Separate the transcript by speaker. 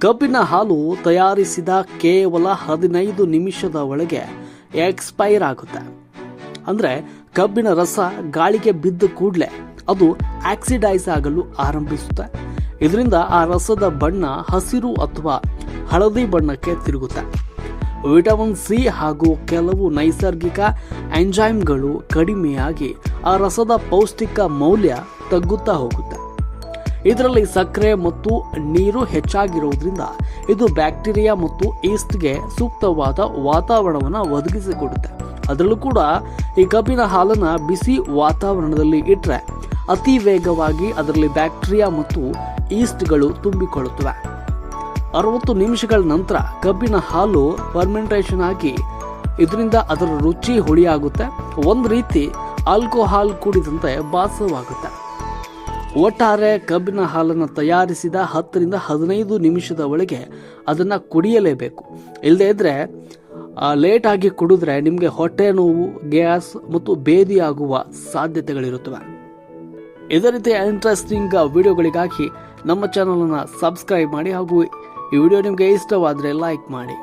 Speaker 1: ಕಬ್ಬಿನ ಹಾಲು ತಯಾರಿಸಿದ ಕೇವಲ 15 ನಿಮಿಷದ ಒಳಗೆ ಎಕ್ಸ್ಪೈರ್ ಆಗುತ್ತೆ. ಅಂದರೆ ಕಬ್ಬಿನ ರಸ ಗಾಳಿಗೆ ಬಿದ್ದ ಕೂಡಲೇ ಅದು ಆಕ್ಸಿಡೈಸ್ ಆಗಲು ಆರಂಭಿಸುತ್ತೆ. ಇದರಿಂದ ಆ ರಸದ ಬಣ್ಣ ಹಸಿರು ಅಥವಾ ಹಳದಿ ಬಣ್ಣಕ್ಕೆ ತಿರುಗುತ್ತೆ. ವಿಟಮಿನ್ ಸಿ ಹಾಗೂ ಕೆಲವು ನೈಸರ್ಗಿಕ ಎಂಜೈಮ್ಗಳು ಕಡಿಮೆಯಾಗಿ ಆ ರಸದ ಪೌಷ್ಟಿಕ ಮೌಲ್ಯ ತಗ್ಗುತ್ತಾ ಹೋಗುತ್ತೆ. ಇದರಲ್ಲಿ ಸಕ್ಕರೆ ಮತ್ತು ನೀರು ಹೆಚ್ಚಾಗಿರುವುದರಿಂದ ಇದು ಬ್ಯಾಕ್ಟೀರಿಯಾ ಮತ್ತು ಈಸ್ಟ್ಗೆ ಸೂಕ್ತವಾದ ವಾತಾವರಣವನ್ನು ಒದಗಿಸಿಕೊಡುತ್ತೆ. ಅದರಲ್ಲೂ ಕೂಡ ಈ ಕಬ್ಬಿನ ಹಾಲನ್ನು ಬಿಸಿ ವಾತಾವರಣದಲ್ಲಿ ಇಟ್ಟರೆ ಅತಿ ವೇಗವಾಗಿ ಅದರಲ್ಲಿ ಬ್ಯಾಕ್ಟೀರಿಯಾ ಮತ್ತು ಈಸ್ಟ್ಗಳು ತುಂಬಿಕೊಳ್ಳುತ್ತವೆ. 60 ನಿಮಿಷಗಳ ನಂತರ ಕಬ್ಬಿನ ಹಾಲು ಫರ್ಮೆಂಟೇಷನ್ ಆಗಿ ಇದರಿಂದ ಅದರ ರುಚಿ ಹುಳಿಯಾಗುತ್ತೆ. ಒಂದು ರೀತಿ ಆಲ್ಕೋಹಾಲ್ ಕೂಡಿದಂತೆ ಭಾಸವಾಗುತ್ತೆ. ಒಟ್ಟಾರೆ ಕಬ್ಬಿನ ಹಾಲನ್ನು ತಯಾರಿಸಿದ 10 ರಿಂದ 15 ನಿಮಿಷದ ಒಳಗೆ ಅದನ್ನು ಕುಡಿಯಲೇಬೇಕು. ಇಲ್ಲದೇ ಇದ್ರೆ ಲೇಟ್ ಆಗಿ ಕುಡಿದ್ರೆ ನಿಮಗೆ ಹೊಟ್ಟೆ ನೋವು, ಗ್ಯಾಸ್ ಮತ್ತು ಬೇದಿಯಾಗುವ ಸಾಧ್ಯತೆಗಳಿರುತ್ತವೆ. ಇದೇ ರೀತಿ ಇಂಟ್ರೆಸ್ಟಿಂಗ್ ವಿಡಿಯೋಗಳಿಗಾಗಿ ನಮ್ಮ ಚಾನಲನ್ನು ಸಬ್ಸ್ಕ್ರೈಬ್ ಮಾಡಿ ಹಾಗೂ ಈ ವಿಡಿಯೋ ನಿಮಗೆ ಇಷ್ಟವಾದರೆ ಲೈಕ್ ಮಾಡಿ.